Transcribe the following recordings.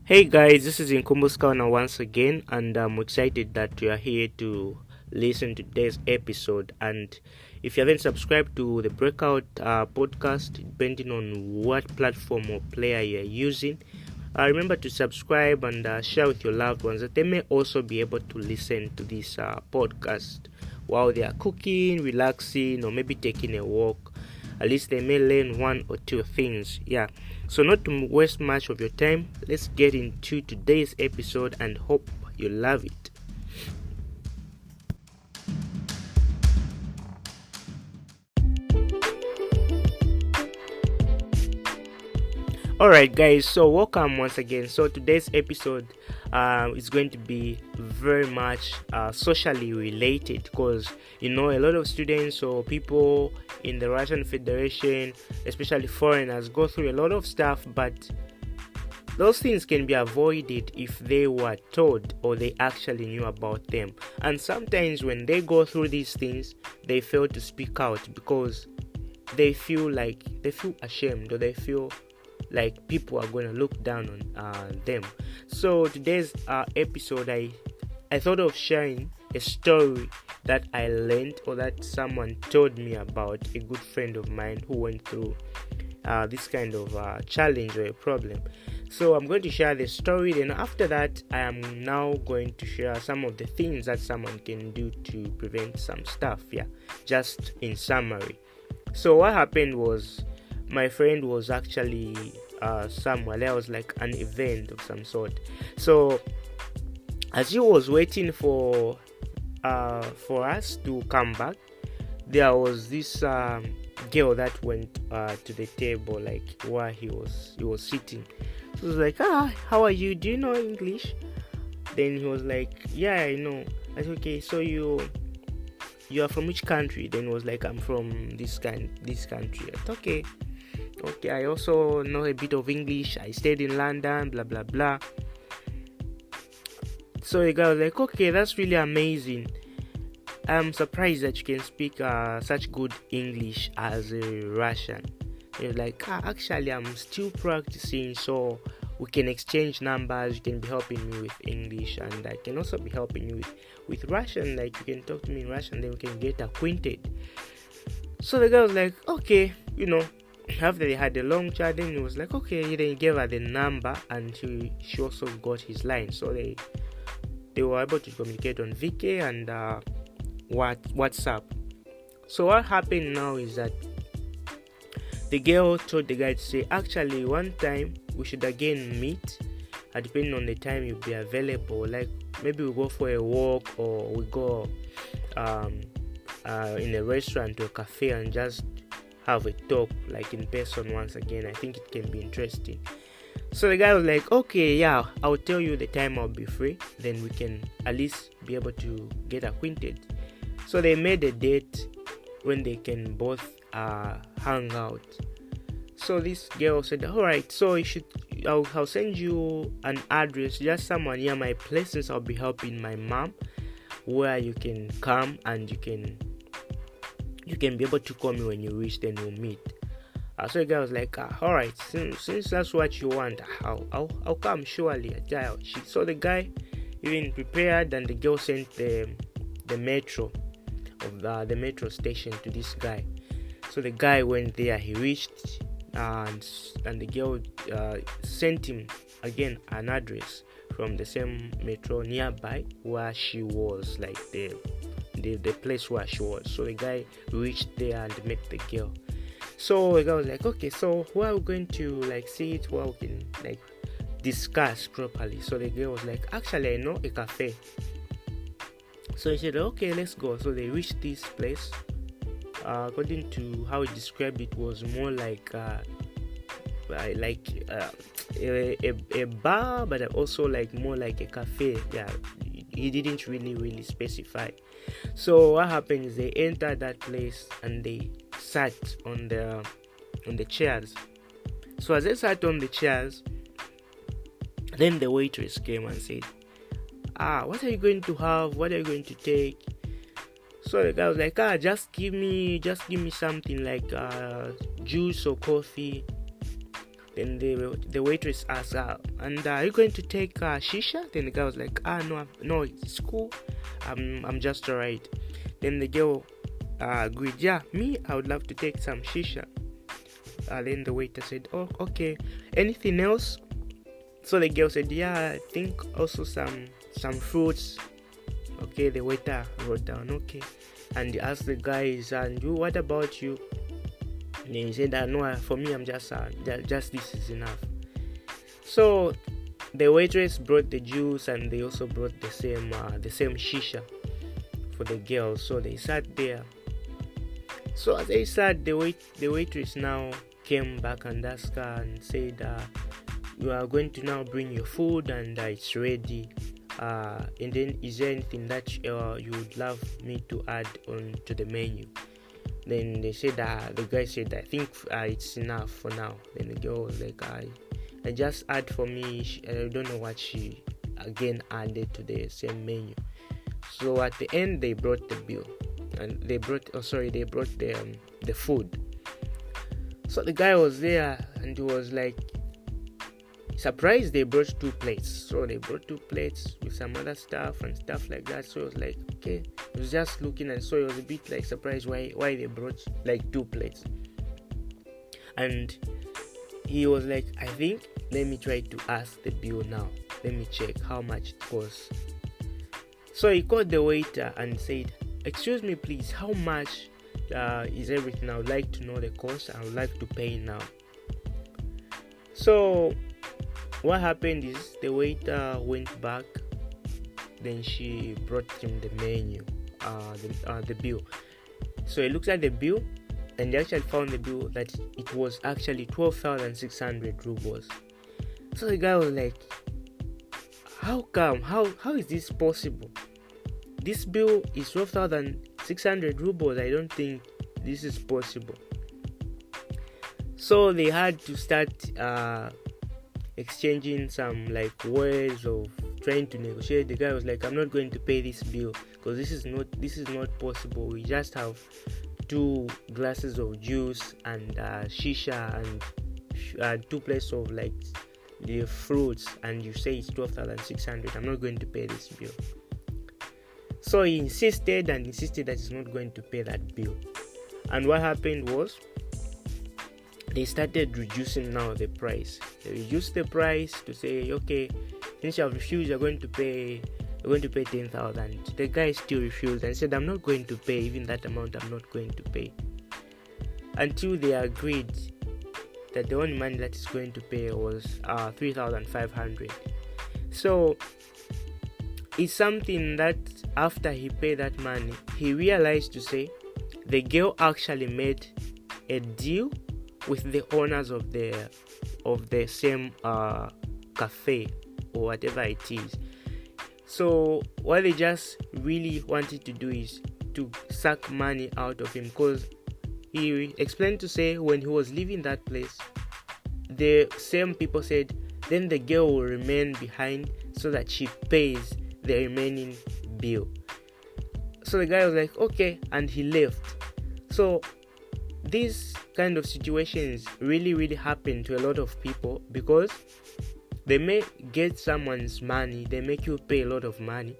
Hey guys, this is Inkumbuskauna once again, and I'm excited that you are here to listen to today's episode. And if you haven't subscribed to the Breakout podcast, depending on what platform or player you're using, remember to subscribe and share with your loved ones that they may also be able to listen to this podcast while they are cooking, relaxing, or maybe taking a walk. At least they may learn one or two things. Yeah. So not to waste much of your time, let's get into today's episode and hope you love it. Alright guys, so welcome once again. So today's episode is going to be very much socially related, because a lot of students or people in the Russian Federation, especially foreigners, go through a lot of stuff, but those things can be avoided if they were told or they actually knew about them. And sometimes when they go through these things, they fail to speak out because they feel ashamed, or they feel like people are going to look down on them. So today's episode, I thought of sharing a story that I learned or that someone told me about, a good friend of mine who went through this kind of challenge or a problem. So I'm going to share the story, then after that I am now going to share some of the things that someone can do to prevent some stuff. Just in summary. So what happened was, my friend was actually somewhere. There was like an event of some sort. So as he was waiting for us to come back, there was this girl that went to the table, like where he was sitting. So he was like, how are you? Do you know English? Then he was like, yeah, I know. I said, okay, so you are from which country? Then he was like, I'm from this country. I said, okay, I also know a bit of English. I stayed in London, blah blah blah. So the guy was like, okay, that's really amazing. I'm surprised that you can speak such good English as a Russian. He was like, actually, I'm still practicing, so we can exchange numbers. You can be helping me with English, and I can also be helping you with Russian. Like, you can talk to me in Russian, then we can get acquainted. So the guy was like, okay, after they had a long chat, then he was like, okay. Then he gave her the number, and she also got his line. So they were able to communicate on VK and WhatsApp. So what happened now is that the girl told the guy to say, actually, one time we should again meet, depending on the time you'll be available. Like, maybe we go for a walk, or we go in a restaurant or a cafe and just have a talk, like in person once again. I think it can be interesting. So the guy was like, okay, yeah, I'll tell you the time I'll be free, then we can at least be able to get acquainted. So they made a date when they can both hang out. So this girl said, alright, so I'll send you an address, just somewhere near my place, since I'll be helping my mom, where you can come and you can be able to call me when you reach, then we'll meet. So the guy was like, alright, since that's what you want, I'll come surely. So the guy even prepared, and the girl sent the metro of the metro station to this guy. So the guy went there, he reached, and the girl sent him again an address from the same metro nearby where she was, like the place where she was. So the guy reached there and met the girl. So the guy was like, okay, so where are we going to see it, where we can discuss properly? So the girl was like, actually, I know a cafe. So he said, okay, let's go. So they reached this place. According to how he described it, was more like a bar, but also more like a cafe. Yeah, he didn't really specify. So what happened is they entered that place and they sat on the chairs. So as they sat on the chairs, then the waitress came and said, what are you going to have? What are you going to take? So the guy was like, just give me something like juice or coffee. Then the waitress asked her, and are you going to take shisha? Then the guy was like, no, it's cool. I'm just alright. Then the girl agreed, yeah, me, I would love to take some shisha. Then the waiter said, oh, okay. Anything else? So the girl said, yeah, I think also some fruits. Okay, the waiter wrote down, okay. And he asked the guys, and you, what about you? And he said, no, for me, I'm just this is enough. So the waitress brought the juice, and they also brought the same shisha for the girls. So they sat there. So as they sat, the waitress now came back and asked her and said, you are going to now bring your food, and it's ready. And then is there anything that you would love me to add on to the menu? Then they said, the guy said, I think it's enough for now. Then the girl was like, I just add for me. I don't know what she again added to the same menu. So at the end, they brought the bill, and they brought the food. So the guy was there, and he was like surprised they brought 2 plates. So they brought 2 plates with some other stuff and stuff like that. So he was like, okay. He was just looking, and so he was a bit like surprised why they brought like 2 plates. And he was like, I think let me try to ask the bill now. Let me check how much it costs. So he called the waiter and said, excuse me please, how much is everything? I would like to know the cost. I would like to pay now. So what happened is the waiter went back. Then she brought him the menu, the bill. So he looked at the bill, and he actually found the bill that it was actually 12,600 rubles. So the guy was like, how come? How is this possible? This bill is 12,600 rubles. I don't think this is possible. So they had to start exchanging some like words of trying to negotiate. The guy was like, I'm not going to pay this bill because this is not possible. We just have 2 glasses of juice and shisha and 2 plates of like the fruits, and you say it's 12,600. I'm not going to pay this bill. So he insisted that he's not going to pay that bill. And what happened was they started reducing now the price. They reduced the price to say, okay, since you have refused, you're going to pay 10,000. The guy still refused and said, I'm not going to pay even that amount. I'm not going to pay, until they agreed that the only money that is going to pay was 3,500. So it's something that after he paid that money, he realized to say the girl actually made a deal with the owners of the same cafe or whatever it is. So what they just really wanted to do is to suck money out of him, because he explained to say when he was leaving that place, the same people said then the girl will remain behind so that she pays the remaining bill. So the guy was like, okay, and he left. So these kind of situations really happen to a lot of people, because they may get someone's money, they make you pay a lot of money,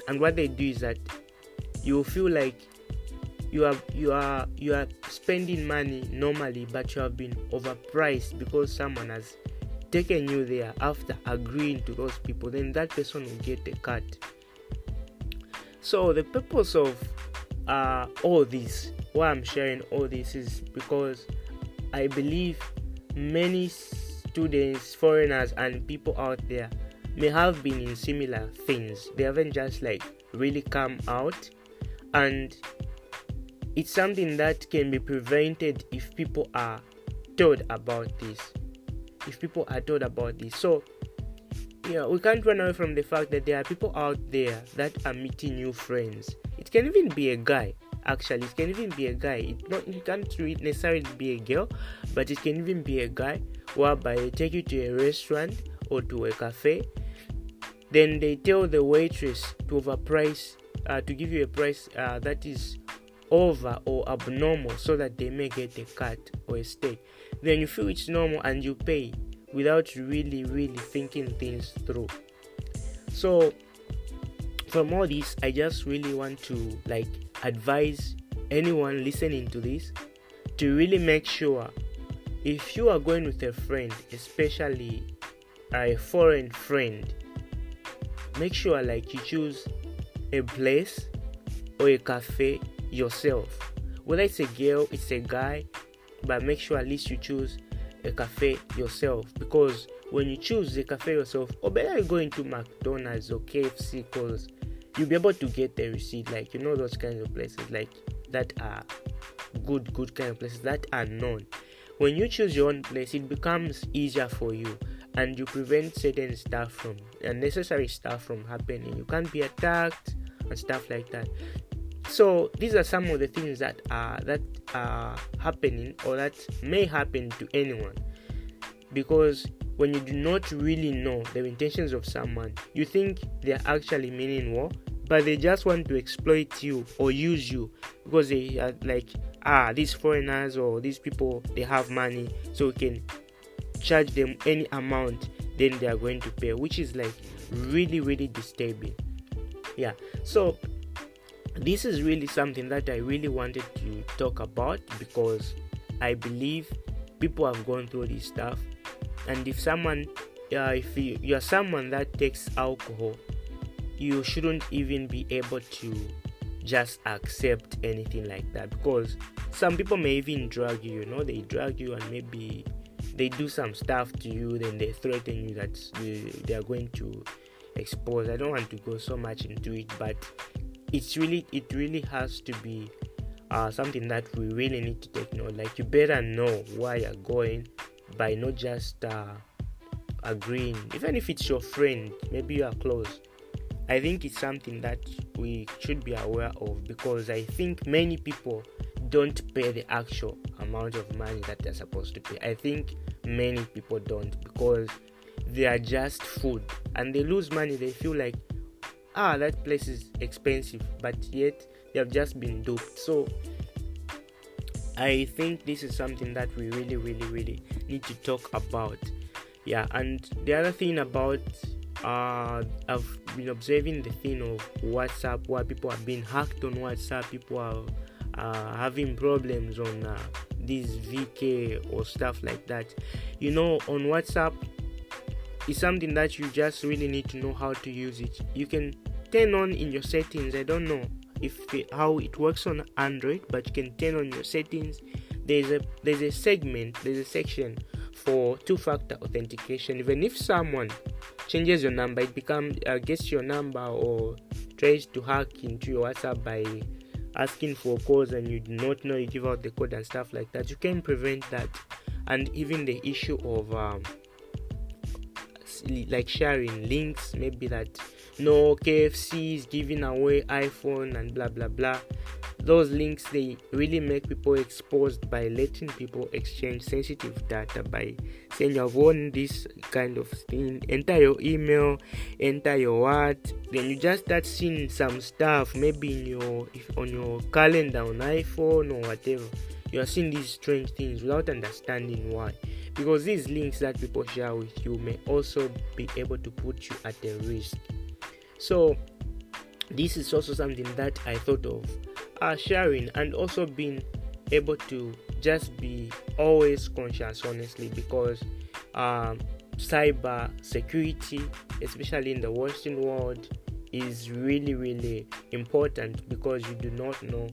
and what they do is that you feel like you are spending money normally, but you have been overpriced because someone has taken you there after agreeing to those people. Then that person will get a cut. So the purpose of all this, why I'm sharing all this, is because I believe many students, foreigners, and people out there may have been in similar things. They haven't just like really come out, and it's something that can be prevented if people are told about this. So we can't run away from the fact that there are people out there that are meeting new friends. It can even be a guy. Actually, it can even be a guy. It can't necessarily be a girl, but it can even be a guy, whereby they take you to a restaurant or to a cafe. Then they tell the waitress to overprice, to give you a price that is over or abnormal so that they may get a cut or a stay, then you feel it's normal and you pay without really thinking things through. So from all this, I just really want to advise anyone listening to this to really make sure, if you are going with a friend, especially a foreign friend, make sure you choose a place or a cafe yourself. Whether it's a girl, it's a guy, but make sure at least you choose a cafe yourself, because when you choose the cafe yourself, or better you go into McDonald's or KFC, because you'll be able to get the receipt, those kinds of places that are good kind of places that are known. When you choose your own place, it becomes easier for you, and you prevent certain stuff from unnecessary stuff from happening. You can't be attacked and stuff like that. So these are some of the things that are happening, or that may happen to anyone, because when you do not really know the intentions of someone, you think they're actually meaning war, but they just want to exploit you or use you, because they are these foreigners or these people, they have money, so we can charge them any amount, then they are going to pay, which is really disturbing. Yeah, so this is really something that I really wanted to talk about, because I believe people have gone through this stuff. And if you're someone that takes alcohol, you shouldn't even be able to just accept anything like that, because some people may even drag you, they drag you, and maybe they do some stuff to you, then they threaten you that they are going to expose. I don't want to go so much into it, but it really has to be something that we really need to take note. You better know where you're going by not just agreeing, even if it's your friend, maybe you are close. I think it's something that we should be aware of, because I think many people don't pay the actual amount of money that they're supposed to pay. I think many people don't, because they are just food and they lose money. They feel that place is expensive, but yet they have just been duped. So I think this is something that we really need to talk about. Yeah, and the other thing about I've been observing the thing of WhatsApp, where people are being hacked on WhatsApp. People are having problems on this VK or stuff like that. On WhatsApp, it's something that you just really need to know how to use it. You can turn on in your settings. I don't know how it works on Android, but you can turn on your settings. There's a section for two-factor authentication. Even if someone changes your number, it gets your number or tries to hack into your WhatsApp by asking for codes, and you do not know, you give out the code and stuff like that, you can prevent that. And even the issue of sharing links, maybe that KFC is giving away iPhone and blah blah blah. Those links, they really make people exposed by letting people exchange sensitive data, by saying you have won this kind of thing, enter your email, enter your what, then you just start seeing some stuff, maybe on your calendar on iPhone or whatever. You are seeing these strange things without understanding why, because these links that people share with you may also be able to put you at a risk. So this is also something that I thought of sharing, and also being able to just be always conscious, honestly, because cyber security, especially in the Western world, is really important, because you do not know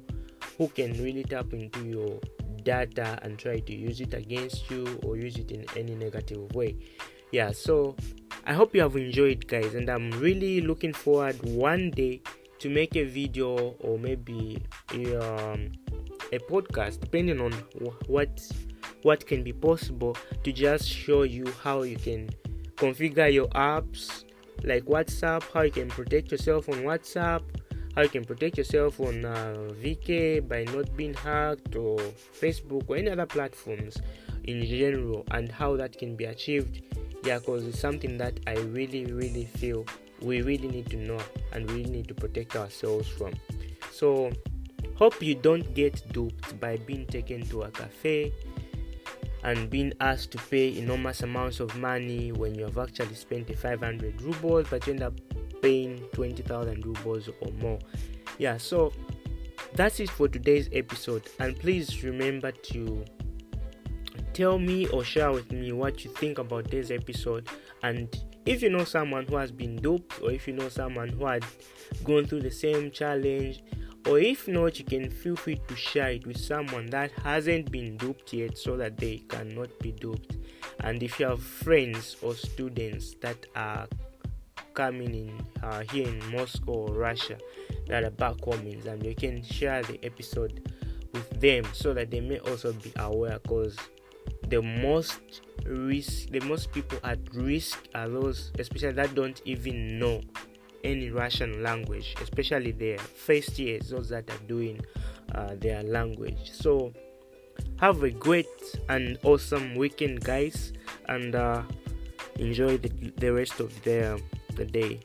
who can really tap into your data and try to use it against you or use it in any negative way. Yeah, so I hope you have enjoyed, guys, and I'm really looking forward one day to make a video, or maybe a podcast, depending on what can be possible, to just show you how you can configure your apps like WhatsApp, how you can protect yourself on WhatsApp, how you can protect yourself on VK by not being hacked, or Facebook or any other platforms in general, and how that can be achieved. Yeah, because it's something that I really feel we really need to know and really need to protect ourselves from. So Hope you don't get duped by being taken to a cafe and being asked to pay enormous amounts of money when you have actually spent 500 rubles, but you end up paying 20,000 rubles or more. Yeah, so that's it for today's episode, and please remember to tell me or share with me what you think about this episode. And if you know someone who has been duped, or if you know someone who had gone through the same challenge, or if not, you can feel free to share it with someone that hasn't been duped yet, so that they cannot be duped. And if you have friends or students that are coming in here in Moscow or Russia that are back home in Zambia, you can share the episode with them so that they may also be aware, because the most people at risk are those, especially that don't even know any Russian language, especially their first years, those that are doing their language. So have a great and awesome weekend, guys, and enjoy the rest of the day.